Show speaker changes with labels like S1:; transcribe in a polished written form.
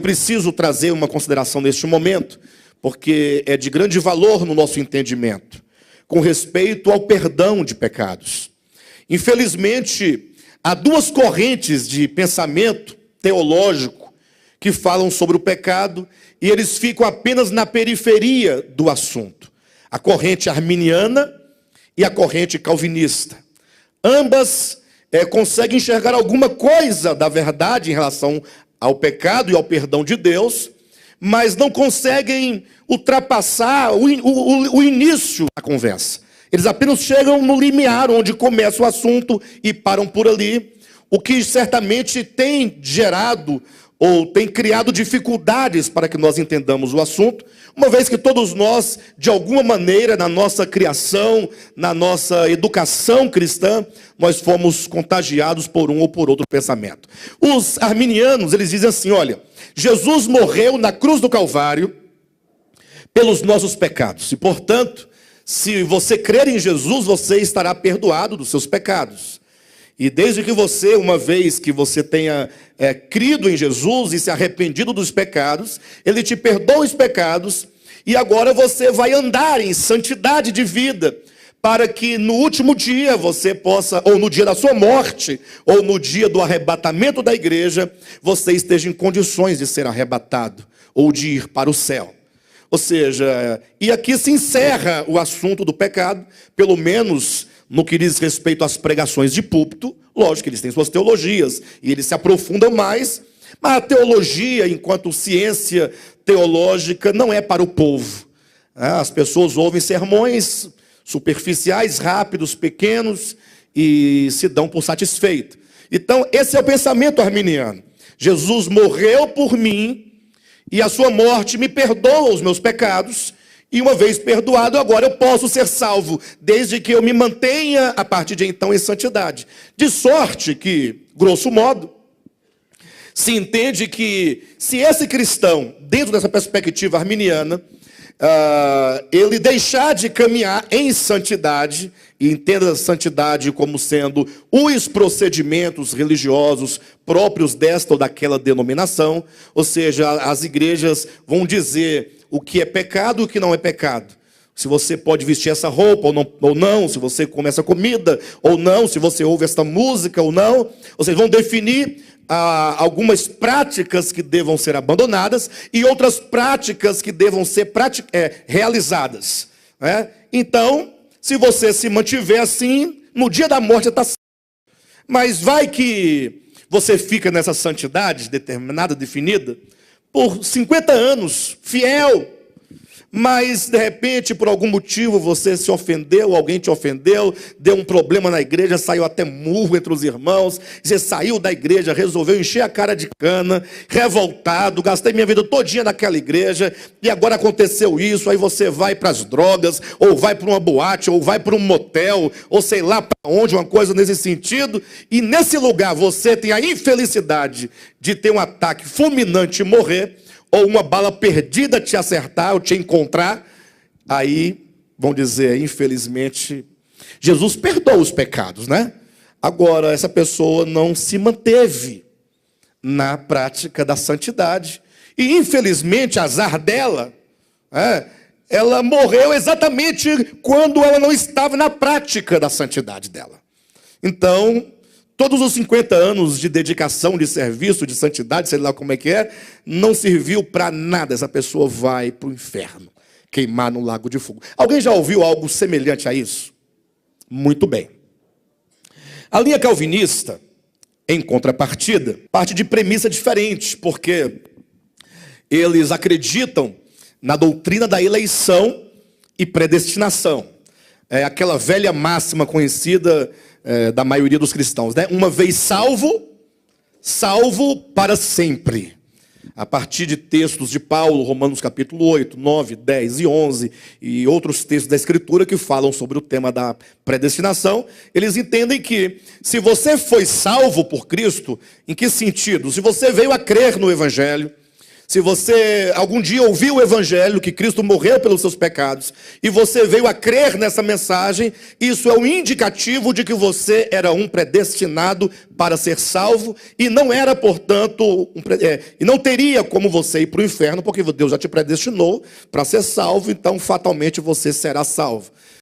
S1: Preciso trazer uma consideração neste momento, porque é de grande valor no nosso entendimento, com respeito ao perdão de pecados. Infelizmente, há duas correntes de pensamento teológico que falam sobre o pecado e eles ficam apenas na periferia do assunto. A corrente arminiana e a corrente calvinista. Ambas conseguem enxergar alguma coisa da verdade em relação ao pecado e ao perdão de Deus, mas não conseguem ultrapassar o início da conversa. Eles apenas chegam no limiar, onde começa o assunto e param por ali, o que certamente tem gerado ou tem criado dificuldades para que nós entendamos o assunto, uma vez que todos nós, de alguma maneira, na nossa criação, na nossa educação cristã, nós fomos contagiados por um ou por outro pensamento. Os arminianos, eles dizem assim, olha, Jesus morreu na cruz do Calvário pelos nossos pecados, e portanto, se você crer em Jesus, você estará perdoado dos seus pecados. E desde que você, uma vez que você tenha crido em Jesus e se arrependido dos pecados, Ele te perdoa os pecados, e agora você vai andar em santidade de vida, para que no último dia você possa, ou no dia da sua morte, ou no dia do arrebatamento da igreja, você esteja em condições de ser arrebatado, ou de ir para o céu. Ou seja, e aqui se encerra o assunto do pecado, pelo menos no que diz respeito às pregações de púlpito. Lógico que eles têm suas teologias, e eles se aprofundam mais, mas a teologia, enquanto ciência teológica, não é para o povo. As pessoas ouvem sermões superficiais, rápidos, pequenos, e se dão por satisfeito. Então, esse é o pensamento arminiano. Jesus morreu por mim, e a sua morte me perdoa os meus pecados, e uma vez perdoado, agora eu posso ser salvo, desde que eu me mantenha, a partir de então, em santidade. De sorte que, grosso modo, se entende que, se esse cristão, dentro dessa perspectiva arminiana, ele deixar de caminhar em santidade, e entenda a santidade como sendo os procedimentos religiosos próprios desta ou daquela denominação, ou seja, as igrejas vão dizer o que é pecado e o que não é pecado. Se você pode vestir essa roupa ou não, se você come essa comida ou não, se você ouve esta música ou não. Vocês vão definir algumas práticas que devam ser abandonadas e outras práticas que devam ser realizadas. Então, se você se mantiver assim, no dia da morte está certo. Mas vai que você fica nessa santidade determinada, definida, por 50 anos, fiel, mas de repente, por algum motivo, você se ofendeu, alguém te ofendeu, deu um problema na igreja, saiu até murro entre os irmãos, você saiu da igreja, resolveu encher a cara de cana, revoltado, gastei minha vida todinha naquela igreja, e agora aconteceu isso, aí você vai para as drogas, ou vai para uma boate, ou vai para um motel, ou sei lá para onde, uma coisa nesse sentido, e nesse lugar você tem a infelicidade de ter um ataque fulminante e morrer, ou uma bala perdida te acertar, ou te encontrar, aí, vão dizer, infelizmente, Jesus perdoa os pecados, né? Agora, essa pessoa não se manteve na prática da santidade, e infelizmente, azar dela, ela morreu exatamente quando ela não estava na prática da santidade dela. Então, todos os 50 anos de dedicação, de serviço, de santidade, sei lá como é que é, não serviu para nada. Essa pessoa vai para o inferno, queimar no lago de fogo. Alguém já ouviu algo semelhante a isso? Muito bem. A linha calvinista, em contrapartida, parte de premissa diferente, porque eles acreditam na doutrina da eleição e predestinação. É aquela velha máxima conhecida da maioria dos cristãos, né? Uma vez salvo, salvo para sempre. A partir de textos de Paulo, Romanos capítulo 8, 9, 10 e 11, e outros textos da Escritura que falam sobre o tema da predestinação, eles entendem que, se você foi salvo por Cristo, em que sentido? Se você veio a crer no Evangelho, Se você algum dia ouviu o evangelho, que Cristo morreu pelos seus pecados, e você veio a crer nessa mensagem, isso é um indicativo de que você era um predestinado para ser salvo, e não era, portanto, e não teria como você ir para o inferno, porque Deus já te predestinou para ser salvo, então fatalmente você será salvo.